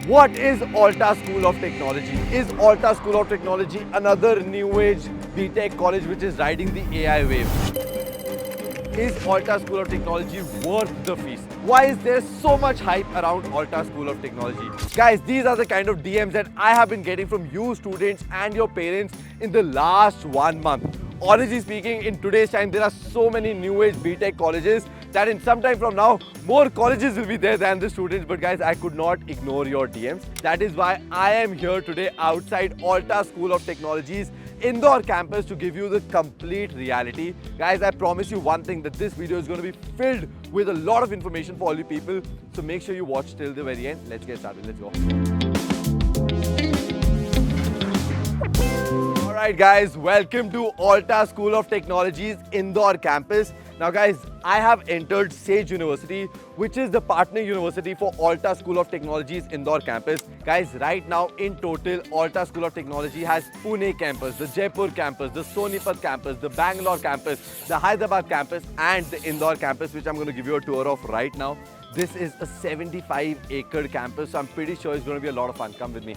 What is Alta School of Technology? Is Alta School of Technology another new age BTech college which is riding the AI wave? Is Alta School of Technology worth the fees? Why is there so much hype around Alta School of Technology? Guys, these are the kind of DMs that I have been getting from you students and your parents in the last 1 month. Honestly speaking, in today's time, there are so many new age BTech colleges that in some time from now, more colleges will be there than the students. But guys, I could not ignore your DMs. That is why I am here today outside Alta School of Technologies Indore campus to give you the complete reality. Guys, I promise you one thing, that this video is going to be filled with a lot of information for all you people. So make sure you watch till the very end. Let's get started. Let's go. Alright guys, welcome to Alta School of Technologies Indore campus. Now guys, I have entered Sage University, which is the partner university for Alta School of Technologies Indore campus. Guys, right now in total, Alta School of Technology has Pune campus, the Jaipur campus, the Sonipat campus, the Bangalore campus, the Hyderabad campus and the Indore campus, which I'm going to give you a tour of right now. This is a 75-acre campus, so I'm pretty sure it's going to be a lot of fun. Come with me.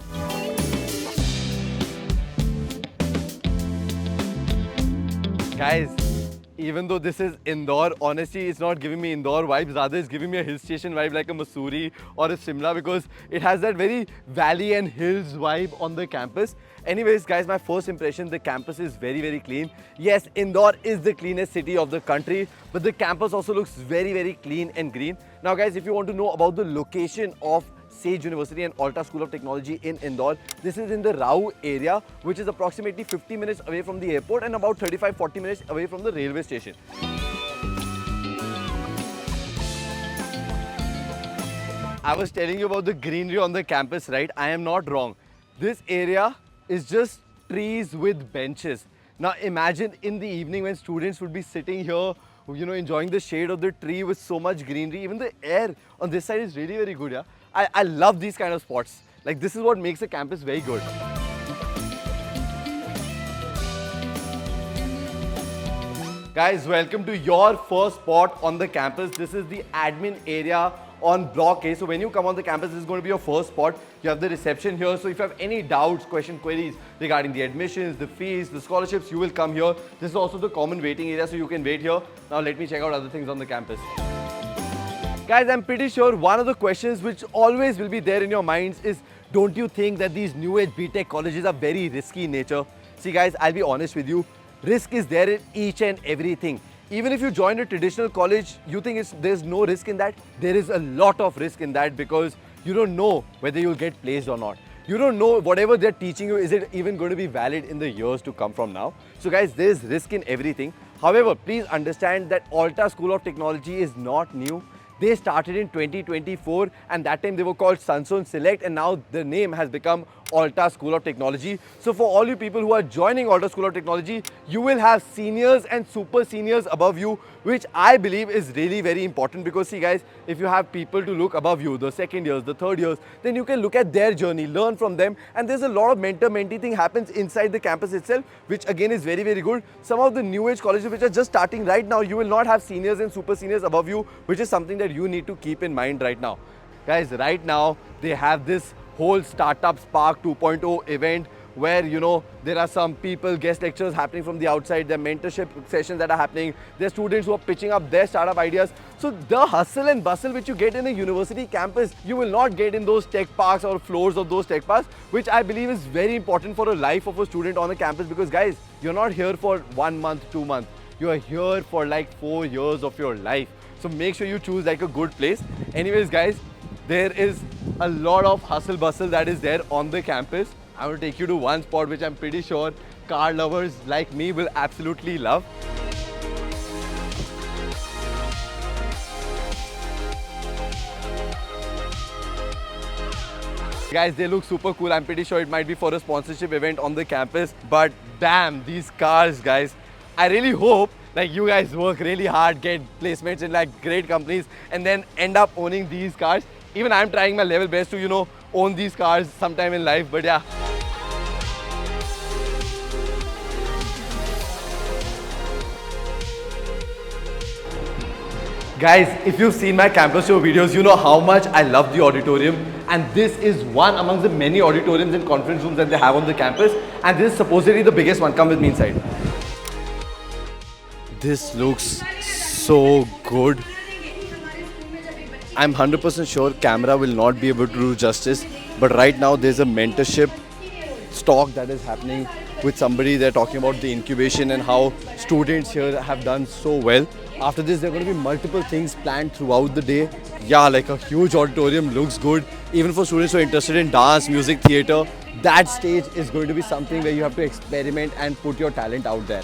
Guys, even though this is Indore, honestly, it's not giving me Indore vibes. Rather, it's giving me a hill station vibe like a Mussoorie or a Shimla because it has that very valley and hills vibe on the campus. Anyways, guys, my first impression, the campus is very, very clean. Yes, Indore is the cleanest city of the country, but the campus also looks very, very clean and green. Now, guys, if you want to know about the location of Sage University and Alta School of Technology in Indore, this is in the Rao area, which is approximately 50 minutes away from the airport and about 35-40 minutes away from the railway station. I was telling you about the greenery on the campus, right? I am not wrong. This area is just trees with benches. Now imagine in the evening when students would be sitting here, you know, enjoying the shade of the tree with so much greenery. Even the air on this side is really very good, yeah. I love these kind of spots. Like, this is what makes a campus very good. Guys, welcome to your first spot on the campus. This is the admin area on Block A. So when you come on the campus, this is going to be your first spot. You have the reception here. So if you have any doubts, queries regarding the admissions, the fees, the scholarships, you will come here. This is also the common waiting area, so you can wait here. Now let me check out other things on the campus. Guys, I'm pretty sure one of the questions which always will be there in your minds is, don't you think that these new age BTech colleges are very risky in nature? See guys, I'll be honest with you, risk is there in each and everything. Even if you join a traditional college, you think there's no risk in that? There is a lot of risk in that because you don't know whether you'll get placed or not. You don't know whatever they're teaching you, is it even going to be valid in the years to come from now? So guys, there's risk in everything. However, please understand that Alta School of Technology is not new. They started in 2024 and that time they were called Sunstone Select and now the name has become Alta School of Technology. So for all you people who are joining Alta School of Technology, you will have seniors and super seniors above you, which I believe is really very important because see guys, if you have people to look above you, the second years, the third years, then you can look at their journey, learn from them, and there's a lot of mentor-mentee thing happens inside the campus itself, which again is very, very good. Some of the new age colleges which are just starting right now, you will not have seniors and super seniors above you, which is something that you need to keep in mind right now. Guys, right now they have this whole Startup Spark 2.0 event where, you know, there are some people, guest lectures happening from the outside, there are mentorship sessions that are happening, there are students who are pitching up their startup ideas. So the hustle and bustle which you get in a university campus, you will not get in those tech parks or floors of those tech parks, which I believe is very important for a life of a student on a campus because guys, you're not here for 1 month, 2 months. You are here for like 4 years of your life. So make sure you choose like a good place. Anyways guys, there is a lot of hustle bustle that is there on the campus. I will take you to one spot which I'm pretty sure car lovers like me will absolutely love. Guys, they look super cool. I'm pretty sure it might be for a sponsorship event on the campus. But damn, these cars, guys. I really hope like you guys work really hard, get placements in like great companies and then end up owning these cars. Even I'm trying my level best to, you know, own these cars sometime in life, but yeah. Guys, if you've seen my campus tour videos, you know how much I love the auditorium, and this is one amongst the many auditoriums and conference rooms that they have on the campus, and this is supposedly the biggest one. Come with me inside. This looks so good. I'm 100% sure camera will not be able to do justice, but right now there's a mentorship talk that is happening with somebody. They're talking about the incubation and how students here have done so well. After this, there are going to be multiple things planned throughout the day. Yeah, like a huge auditorium looks good. Even for students who are interested in dance, music, theatre, that stage is going to be something where you have to experiment and put your talent out there.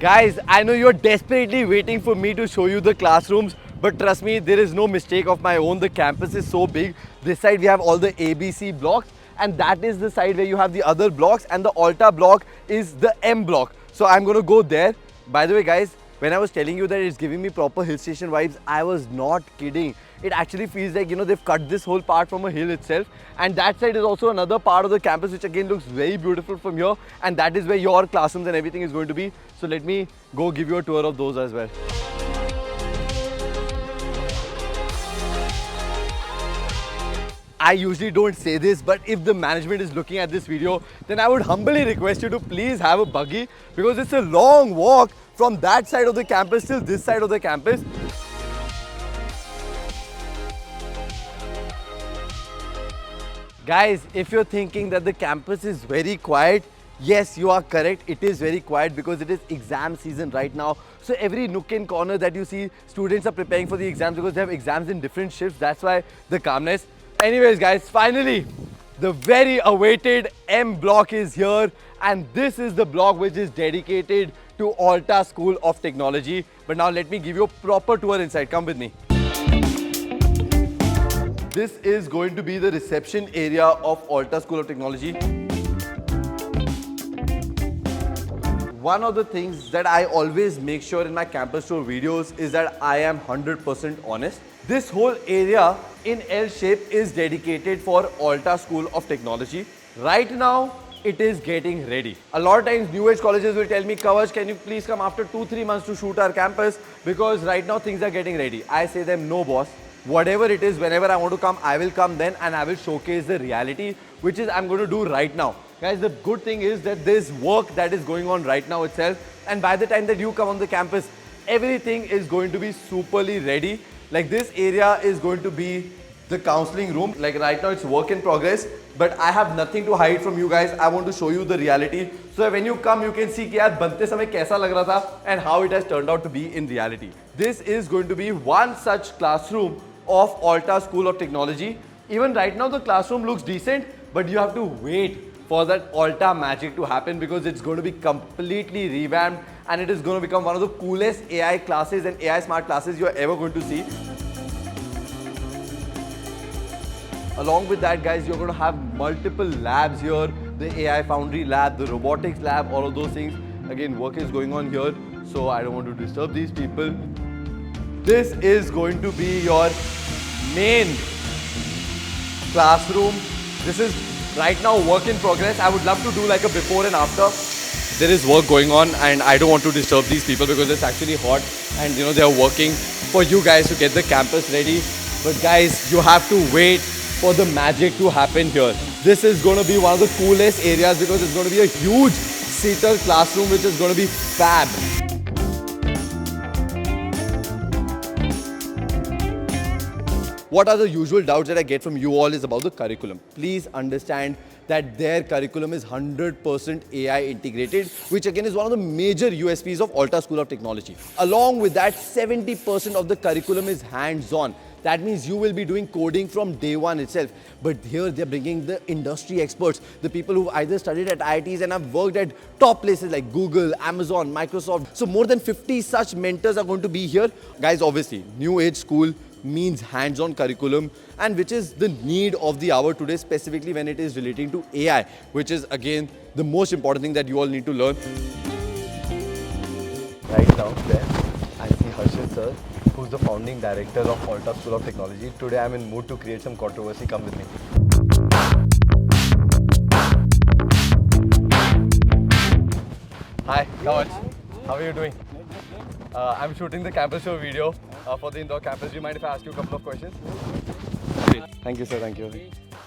Guys, I know you're desperately waiting for me to show you the classrooms, but trust me, there is no mistake of my own. The campus is so big. This side we have all the ABC blocks, and that is the side where you have the other blocks, and the Alta block is the M block. So I'm going to go there. By the way, guys, when I was telling you that it's giving me proper hill station vibes, I was not kidding. It actually feels like, you know, they've cut this whole part from a hill itself, and that side is also another part of the campus which again looks very beautiful from here, and that is where your classrooms and everything is going to be. So let me go give you a tour of those as well. I usually don't say this, but if the management is looking at this video, then I would humbly request you to please have a buggy, because it's a long walk from that side of the campus till this side of the campus. Guys, if you're thinking that the campus is very quiet, yes, you are correct. It is very quiet because it is exam season right now. So every nook and corner that you see, students are preparing for the exams because they have exams in different shifts. That's why the calmness. Anyways, guys, finally, the very awaited M block is here, and this is the block which is dedicated to Alta School of Technology. But now let me give you a proper tour inside. Come with me. This is going to be the reception area of Alta School of Technology. One of the things that I always make sure in my campus tour videos is that I am 100% honest. This whole area in L shape is dedicated for Alta School of Technology. Right now, it is getting ready. A lot of times, new age colleges will tell me, Kavach, can you please come after 2-3 months to shoot our campus? Because right now, things are getting ready. I say them, no boss. Whatever it is, whenever I want to come, I will come then, and I will showcase the reality, which is I'm going to do right now. Guys, the good thing is that there's work that is going on right now itself, and by the time that you come on the campus, everything is going to be superly ready. Like, this area is going to be the counseling room. Like, right now it's work in progress, but I have nothing to hide from you guys. I want to show you the reality, so that when you come, you can see कि यार बनते समय कैसा लग रहा था and how it has turned out to be in reality. This is going to be one such classroom of Alta School of Technology. Even right now the classroom looks decent, but you have to wait for that Alta magic to happen, because it's going to be completely revamped, and it is going to become one of the coolest AI classes and AI smart classes you are ever going to see. Along with that, guys, you're going to have multiple labs here. The AI Foundry lab, the robotics lab, all of those things. Again, work is going on here, so I don't want to disturb these people. This is going to be your main classroom. This is right now work in progress. I would love to do like a before and after. There is work going on, and I don't want to disturb these people because it's actually hot, and you know they are working for you guys to get the campus ready. But guys, you have to wait for the magic to happen here. This is going to be one of the coolest areas because it's going to be a huge seater classroom which is going to be fab. What are the usual doubts that I get from you all is about the curriculum. Please understand that their curriculum is 100% AI integrated, which again is one of the major USPs of Alta School of Technology. Along with that, 70% of the curriculum is hands-on. That means you will be doing coding from day one itself. But here they're bringing the industry experts, the people who either studied at IITs and have worked at top places like Google, Amazon, Microsoft. So more than 50 such mentors are going to be here. Guys, obviously, new age school means hands-on curriculum, and which is the need of the hour today, specifically when it is relating to AI, which is again the most important thing that you all need to learn. Right now, there, I see Harshit sir, who's the founding director of Alta School of Technology. Today I'm in mood to create some controversy. Come with me. Hi, Kawach. How are you doing? I'm shooting the campus show video for the Indore campus. Do you mind if I ask you a couple of questions? Thank you, sir. Thank you.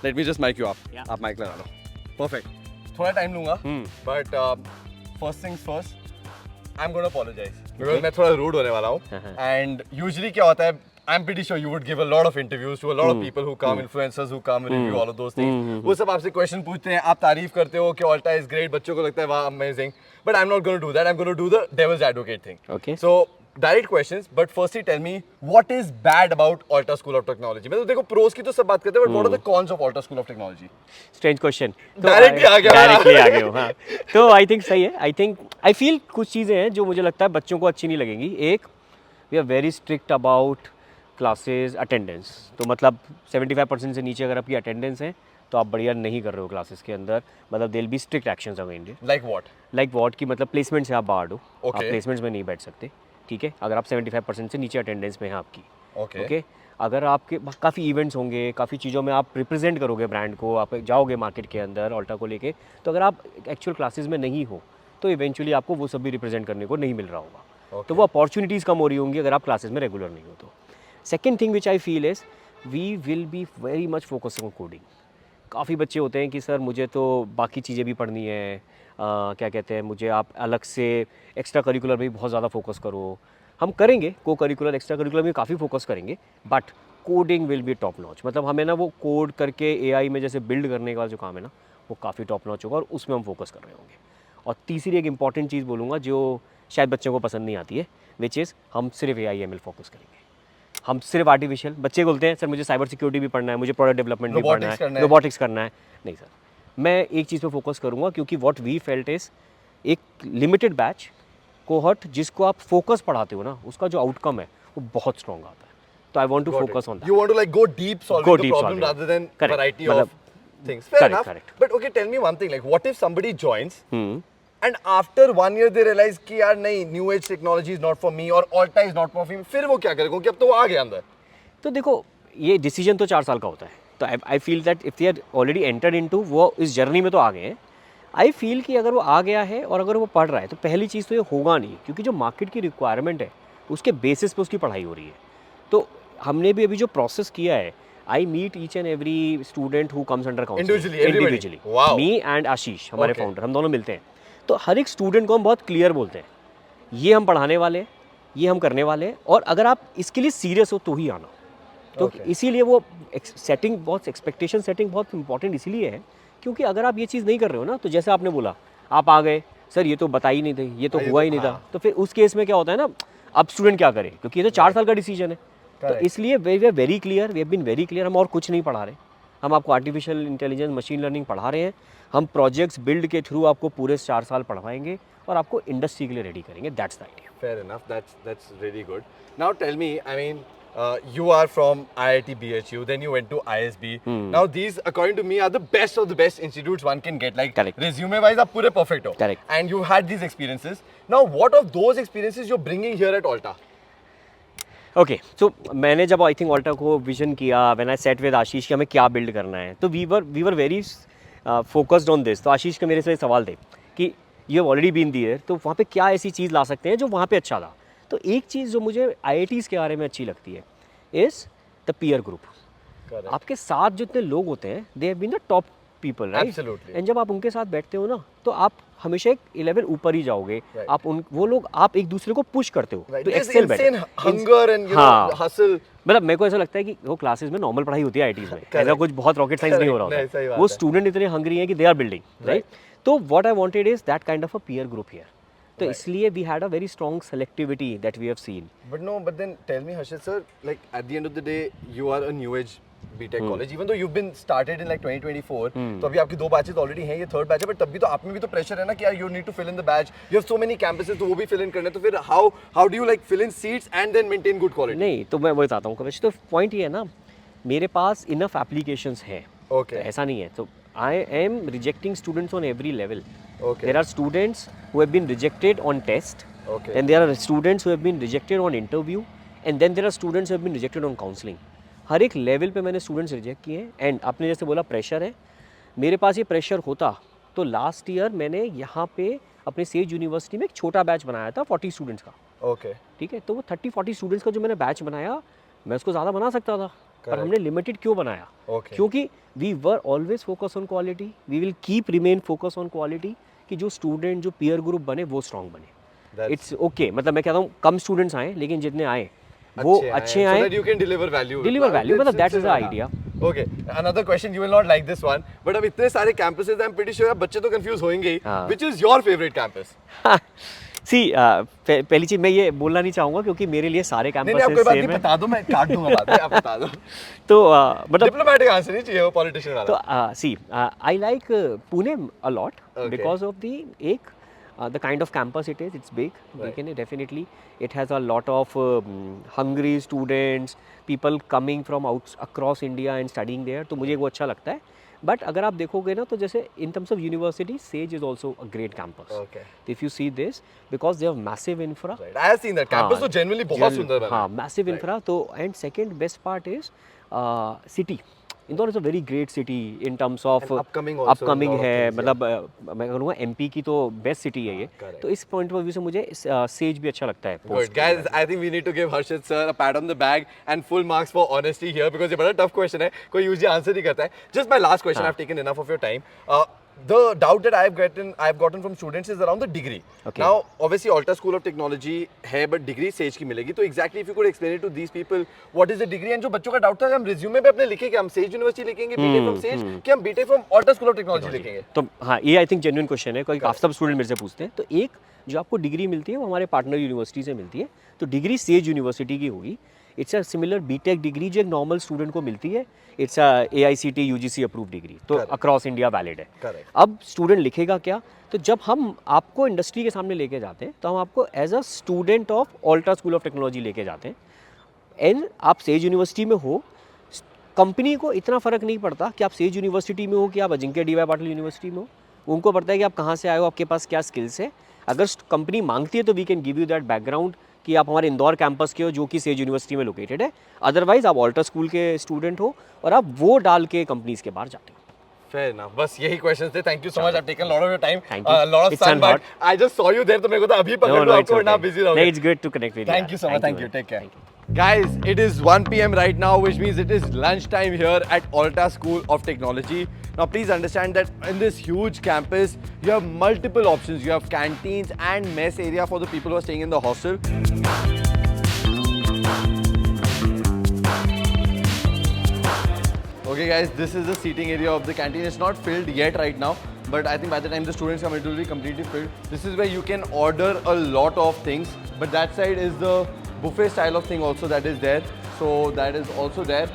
Let me just mic you up. Yeah. आप mic लगा लो. Perfect. थोड़ा time लूँगा. But first things first, I'm going to apologize. Because मैं थोड़ा rude होने वाला हूँ. And usually क्या होता है? I'm pretty sure you would give a lot of interviews to a lot of people who come, influencers who come, review all of those things. वो सब आपसे question पूछते हैं, आप तारीफ करते हो कि Alta is great, बच्चों को लगता है वाह amazing. But I'm not going to do that. I'm going to do the devil's advocate thing. Okay. So direct questions, but firstly tell me what is bad about Alta School of Technology. मैं तो देखो pros की तो सब बात करते हैं, but what are the cons of Alta School of Technology? Strange question. Directly आ गया. Directly आ गए हो, हाँ. तो I think सही है. I feel कुछ चीज़ें हैं जो मुझे लगता है बच्चों को अच्छी नहीं लगेंगी. एक, we are very strict about classes attendance. तो मतलब 75% से नीचे अगर आपकी अटेंडेंस है तो आप बढ़िया नहीं कर रहे हो क्लासेस के अंदर. मतलब देल be strict actions against it. Like what की मतलब प्लेसमेंट से आप बाहर हो. आप प्लेसमेंट्स में नहीं बैठ सकते. ठीक है, अगर आप 75% से नीचे अटेंडेंस में है आपकी. ओके. अगर आपके काफ़ी इवेंट्स होंगे, काफ़ी चीज़ों में आप रिप्रेजेंट करोगे ब्रांड को, आप जाओगे मार्केट के अंदर ऑल्टा को लेके, तो अगर आप एक्चुअल क्लासेस में नहीं हो तो इवेंचुअली आपको वो सब भी रिप्रेजेंट करने को नहीं मिल रहा होगा. तो वो अपॉर्चुनिटीज़ कम हो रही होंगी अगर आप क्लासेस में रेगुलर नहीं हो तो. Second thing which I feel is we will be very much focus on coding. काफ़ी बच्चे होते हैं कि सर मुझे तो बाकी चीज़ें भी पढ़नी है, क्या कहते हैं, मुझे आप अलग से एक्स्ट्रा करिकुलर में भी बहुत ज़्यादा फोकस करो. हम करेंगे को करिकुलर एक्स्ट्रा करिकुलर में काफ़ी फोकस करेंगे, but coding will be top notch. मतलब हमें ना वो कोड करके एआई में जैसे बिल्ड करने का जो काम है ना, वो काफ़ी टॉप नॉच होगा और उसमें हम फोकस कर रहे होंगे. और तीसरी एक इंपॉर्टेंट चीज़ बोलूँगा जो शायद बच्चों को पसंद नहीं आती है, विच इज़ हम सिर्फ AI/ML फोकस करेंगे. हम सिर्फ आर्टिफिशियल. बच्चे बोलते हैं सर मुझे साइबर सिक्योरिटी भी पढ़ना है, मुझे प्रोडक्ट डेवलपमेंट भी पढ़ना है, रोबोटिक्स करना है. नहीं सर, मैं एक चीज़ पे फोकस करूँगा क्योंकि व्हाट वी फेल्ट इज़ एक लिमिटेड बैच कोहर्ट जिसको आप फोकस पढ़ाते हो ना, उसका जो आउटकम है वो बहुत स्ट्रॉन्ग आता है. तो I want to focus on that. You want to like go deep solving the problem rather than variety of things. Fair enough. But okay, tell me one thing. Like, what if somebody joins and after 1 year they realize कि यार नहीं, new age technology is not for me or Alta is not for me. फिर वो क्या करेगा? क्योंकि अब तो वो आ गया अंदर. तो देखो ये डिसीजन तो 4 साल का होता है. तो I feel that if they are already entered into, वो इस जर्नी में तो आ गए हैं. आई फील कि अगर वो आ गया है और अगर वो पढ़ रहा है तो पहली चीज़ तो ये होगा नहीं, क्योंकि जो मार्केट की रिक्वायरमेंट है उसके बेसिस पे उसकी पढ़ाई हो रही है. तो हमने भी अभी जो प्रोसेस किया है, I meet each and every student who comes under counselling individually. Me and Ashish हमारे फाउंडर, हम दोनों मिलते हैं. तो हर एक स्टूडेंट को हम बहुत क्लियर बोलते हैं ये हम पढ़ाने वाले हैं, ये हम करने वाले हैं, और अगर आप इसके लिए सीरियस हो तो ही आना. तो इसीलिए वो सेटिंग बहुत, एक्सपेक्टेशन सेटिंग बहुत इंपॉर्टेंट इसीलिए है, क्योंकि अगर आप ये चीज़ नहीं कर रहे हो ना, तो जैसे आपने बोला आप आ गए सर ये तो बता ही नहीं थे, ये तो हुआ ही नहीं था, तो फिर उस केस में क्या होता है ना, अब स्टूडेंट क्या करे, क्योंकि ये तो 4 साल का डिसीजन है. तो इसलिए we are very clear, we have been very clear. हम और कुछ नहीं पढ़ा रहे, हम आपको आर्टिफिशियल इंटेलिजेंस, मशीन लर्निंग पढ़ा रहे हैं. हम प्रोजेक्ट्स बिल्ड के थ्रू आपको पूरे 4 साल पढ़वाएंगे और आपको इंडस्ट्री के लिए रेडी करेंगे. That's the idea. Fair enough. That's really good. Now tell me, I mean, you are from IIT BHU, then you went to ISB. Now these, according to me, are the best of the best institutes one can get. Like resume-wise, आप पूरे perfect हो. Correct. And you had these experiences. Now, what of those experiences you're bringing here at Alta? Okay, so मैंने जब I think Alta को vision किया, when I sat with Ashish कि हमें क्या बिल्ड करना है, तो we were very focused on this. तो आशीष के मेरे से सवाल थे कि you have already been there, तो वहाँ पे क्या ऐसी चीज़ ला सकते हैं जो वहाँ पे अच्छा था. तो एक चीज़ जो मुझे IITs के बारे में अच्छी लगती है इज़ द पीयर ग्रुप. आपके साथ जितने लोग होते हैं they have been the top people, right? And जब आप उनके साथ बैठते हो ना, तो आप हमेशा एक लेवल ऊपर ही जाओगे. आप वो लोग, आप एक दूसरे को पुश करते हो तो excel better. Hunger and hustle. मतलब मेरे को ऐसा लगता है कि वो क्लासेस में नॉर्मल पढ़ाई होती है IITs में, ऐसा कुछ बहुत रॉकेट साइंस नहीं हो रहा होता. वो स्टूडेंट इतने हंग्री हैं कि दे आर बिल्डिंग, राइट? तो what I wanted is that kind of a peer group here. तो इसलिए we had a very strong selectivity that we have seen. But then tell me, Harshit sir, like at the end of the day, you are a new age BTech college, even though you've been started in like 2024. तो अभी आपकी 2 batches already हैं, ये 3rd batch है, but तब भी तो आप में भी तो प्रेशर है ना कि यार you need to fill in the batch. You have so many campuses, तो वो भी fill in करने, तो फिर how do you like fill in seats and then maintain good quality? नहीं, तो मैं वो बताता हूँ कविश. तो पॉइंट ये है ना, मेरे पास इनफ एप्लीकेशंस हैं. ओके, ऐसा नहीं है. तो I am rejecting students on every level. Okay. There are students who have been rejected on test. Okay. Then there are students who have been rejected on interview. And then there are students who have been rejected on counseling. हर एक level पे मैंने students reject किए हैं. And आपने जैसे बोला pressure है, मेरे पास ये प्रेशर होता तो लास्ट ईयर मैंने यहाँ पे अपने सेज यूनिवर्सिटी में एक छोटा बैच बनाया था 40 स्टूडेंट्स का, Okay. ठीक है। तो वो 30-40 स्टूडेंट्स का जो मैंने बैच बनाया, मैं उसको ज़्यादा बना सकता था, पर Correct. हमने लिमिटेड क्यों बनाया? Okay. क्योंकि we were always focus on quality, we will keep remain focus on quality, कि जो स्टूडेंट जो पीयर ग्रुप बने वो स्ट्रॉन्ग बने। That's- इट्स ओके, मतलब मैं कहता हूँ कम स्टूडेंट्स आए, लेकिन जितने आए वो अच्छे so आए, that you can deliver value. Deliver value, मतलब that's It's the हाँ. idea. Okay, another question, you will not like this one, but अब इतने सारे campuses, I'm pretty sure बच्चे तो confuse होंगे ही. हाँ. Which is your favorite campus? सी पहली चीज मैं ये बोलना नहीं चाहूँगा क्योंकि मेरे लिए सारे नहीं नहीं, आप कोई कैंपसेस बात सेम नहीं, है। बता दो, मैं काट दूंगा बाद में, आप बता दो. तो मतलब Diplomatic answer नहीं चाहिए वो politician तो वाला. See I like Pune a lot Okay. Because of the एक the kind of campus it is, it's big. Right. Definitely it has a lot of hungry students, people coming from across India and studying there, तो मुझे वो अच्छा लगता है। But अगर आप देखोगे ना तो जैसे in terms of university, says is also a great campus. Okay. If you see this, because they have massive infra. Right. I have seen that campus, तो genuinely बहुत सुंदर बना. हाँ, मैसिव Right. इंफ्रा। तो and second best part is city. Indore is a very great city in terms of And upcoming also upcoming in lot of है, things, मतलब मैं कहूँगा एमपी की तो बेस्ट सिटी है ये। correct. तो इस पॉइंट ऑफ व्यू से मुझे सेज भी अच्छा लगता है। Good. Guys, I think we need to give Harshit sir a pat on the back and full marks for honesty here because ये बड़ा tough question है, कोई usually answer नहीं करता है. Just my last question, हाँ. I've taken enough of your time. The doubt that I've gotten from students is around the degree. Okay. Now, obviously, Alta School of Technology है, but degree Sage की मिलेगी. तो exactly if you could explain it to these people, what is the degree? And जो बच्चों का doubt था कि हम resume पे अपने लिखेंगे, हम Sage University लिखेंगे, BTech from Sage, कि हम BTech from Alta School of Technology लिखेंगे. तो हाँ, ये आई थिंक जेन्युइन क्वेश्चन है, कोई सब स्टूडेंट मेरे से पूछते हैं। तो एक जो आपको डिग्री मिलती है वो हमारे पार्टनर यूनिवर्सिटी से मिलती है, तो डिग्री सेज यूनिवर्सिटी की होगी। It's a similar BTech degree जो एक नॉर्मल स्टूडेंट को मिलती है। It's a AICTE UGC approve degree, तो Correct. अक्रॉस इंडिया वैलिड है। Correct. अब स्टूडेंट लिखेगा क्या? तो जब हम आपको इंडस्ट्री के सामने लेके जाते हैं तो हम आपको as a student of Alta school of technology लेके जाते हैं। एंड आप सेज यूनिवर्सिटी में हो, कंपनी को इतना फ़र्क नहीं पड़ता कि आप सेज यूनिवर्सिटी में हो कि आप अजिंक्य DY पाटिल यूनिवर्सिटी में हो। उनको पड़ता है कि आप कहाँ से आए हो, आपके पास क्या स्किल्स है। अगर कंपनी मांगती है तो we can give you that background कि आप हमारे इंदौर कैंपस के हो जो कि सेज यूनिवर्सिटी में लोकेटेड है। अदरवाइज आप ऑल्टा स्कूल के स्टूडेंट हो और आप वो डाल के कंपनीज के बाहर जाते हो। Fair enough. बस यही questions थे. Thank you so much. I've taken a lot of your time. Thank you. Lot of It's sun, on but hot. I just saw you there, तो मेरे को तो अभी पकड़ लो आपको, वरना आप busy रहोगे. नहीं, it's good to connect with you. Thank you so much. Thank you. man. Take care. Thank you. Guys, it is 1 p.m. right now, which means it is lunchtime here at Alta School of Technology. Now, please understand that in this huge campus, you have multiple options. You have canteens and mess area for the people who are staying in the hostel. Okay, guys, this is the seating area of the canteen. It's not filled yet right now, but I think by the time the students come, it will be completely filled. This is where you can order a lot of things, but that side is the buffet style of thing also that is there. So that is also there.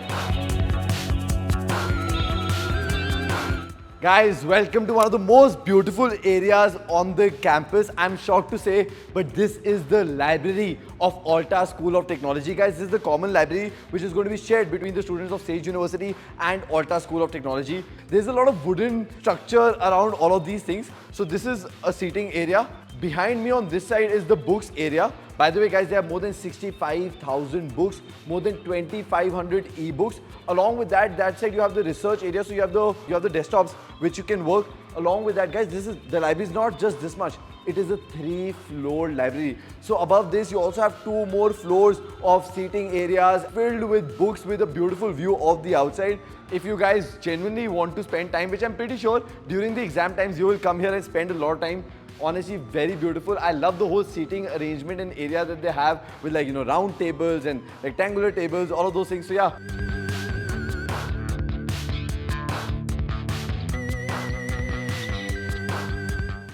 Guys, welcome to one of the most beautiful areas on the campus. I'm shocked to say, but this is the library of Alta School of Technology. Guys, this is the common library which is going to be shared between the students of Sage University and Alta School of Technology. There's a lot of wooden structure around all of these things. So this is a seating area. Behind me on this side is the books area. By the way, guys, they have more than 65,000 books, more than 2,500 e-books. Along with that, that side you have the research area, so you have the desktops which you can work. Along with that, guys, the library is not just this much. It is a 3-floor library. So above this, you also have 2 more floors of seating areas filled with books with a beautiful view of the outside. If you guys genuinely want to spend time, which I'm pretty sure during the exam times you will come here and spend a lot of time. Honestly, very beautiful. I love the whole seating arrangement and area that they have with, like, you know, round tables and rectangular tables, all of those things. So yeah.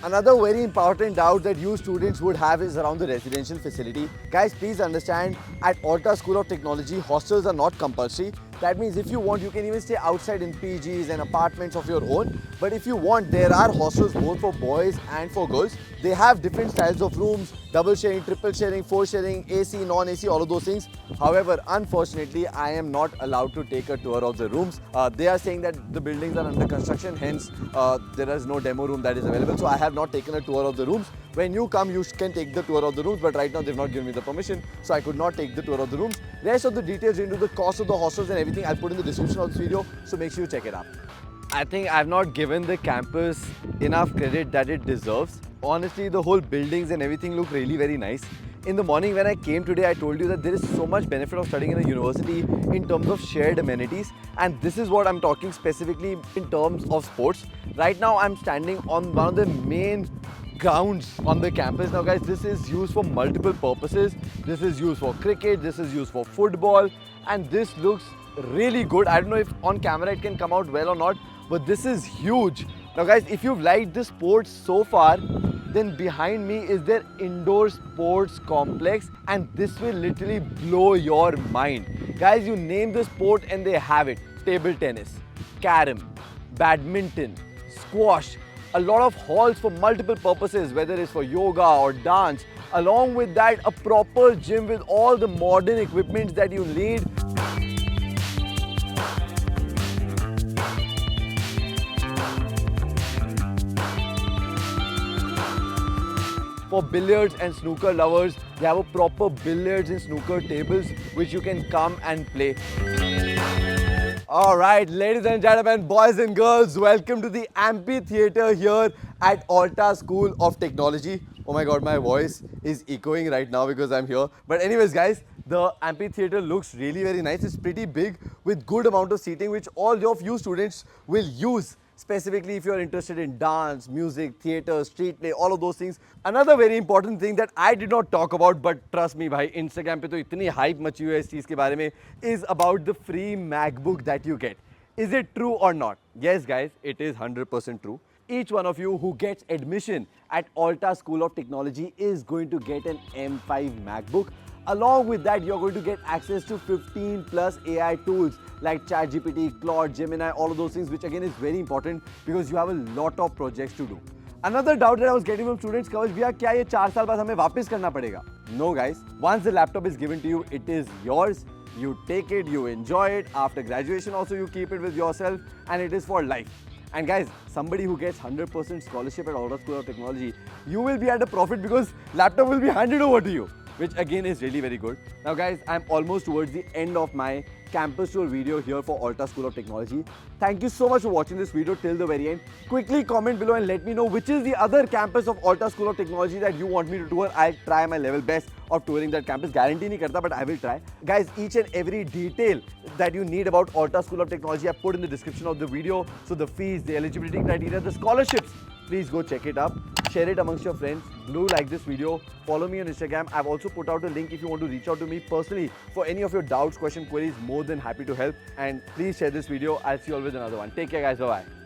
Another very important doubt that you students would have is around the residential facility. Guys, please understand, at Alta School of Technology, hostels are not compulsory. That means if you want, you can even stay outside in PGs and apartments of your own. But if you want, there are hostels both for boys and for girls. They have different styles of rooms, double sharing, triple sharing, 4 sharing, AC, non-AC, all of those things. However, unfortunately, I am not allowed to take a tour of the rooms. They are saying that the buildings are under construction, hence there is no demo room that is available. So I have not taken a tour of the rooms. When you come, you can take the tour of the rooms, but right now they've not given me the permission, so I could not take the tour of the rooms. Rest of the details into the cost of the hostels and everything I'll put in the description of this video, so make sure you check it out. I think I've not given the campus enough credit that it deserves. honestly, the whole buildings and everything look really very nice. In the morning when I came today, I told you that there is so much benefit of studying in a university in terms of shared amenities, and this is what I'm talking specifically in terms of sports. Right now, I'm standing on one of the main grounds on the campus. Now guys, this is used for multiple purposes. This is used for cricket, this is used for football, and this looks really good. I don't know if on camera it can come out well or not, but this is huge. Now guys, if you've liked the sports so far, then behind me is their indoor sports complex, and this will literally blow your mind. Guys, you name the sport and they have it. Table tennis, carom, badminton, squash, a lot of halls for multiple purposes, whether it's for yoga or dance. Along with that, a proper gym with all the modern equipment that you need. For billiards and snooker lovers, they have a proper billiards and snooker tables which you can come and play. Alright, ladies and gentlemen, boys and girls, welcome to the amphitheater here at Alta School of Technology. Oh my god, my voice is echoing right now because I'm here. But anyways guys, the amphitheater looks really very nice. It's pretty big with good amount of seating which all of you students will use. Specifically if you are interested in dance, music, theatre, street play, all of those things. Another very important thing that I did not talk about, but trust me bhai, Instagram pe to itni hype machi hui hai is cheez ke bare mein, is about the free MacBook that you get. Is it true or not? Yes guys, it is 100% true. Each one of you who gets admission at Alta School of Technology is going to get an M5 MacBook. Along with that, you're going to get access to 15 plus AI tools like ChatGPT, Claude, Gemini, all of those things, which again is very important because you have a lot of projects to do. Another doubt that I was getting from students, Kavach bhaiya, kya ye 4 saal baad hame वापस करना पड़ेगा? No guys, once the laptop is given to you, it is yours. You take it, you enjoy it. After graduation also you keep it with yourself and it is for life. And guys, somebody who gets 100% scholarship at Alta School of Technology, you will be at a profit because laptop will be handed over to you, which again is really very good. Now guys, I'm almost towards the end of my campus tour video here for Alta School of Technology. Thank you so much for watching this video till the very end. Quickly comment below and let me know which is the other campus of Alta School of Technology that you want me to tour. I'll try my level best of touring that campus. Guarantee nahi karta, but I will try. Guys, each and every detail that you need about Alta School of Technology I put in the description of the video. So the fees, the eligibility criteria, the scholarships, please go check it up. Share it amongst your friends. Do like this video. Follow me on Instagram. I've also put out a link if you want to reach out to me personally for any of your doubts, questions, queries. More than happy to help. And please share this video. I'll see you all with another one. Take care guys. Bye-bye.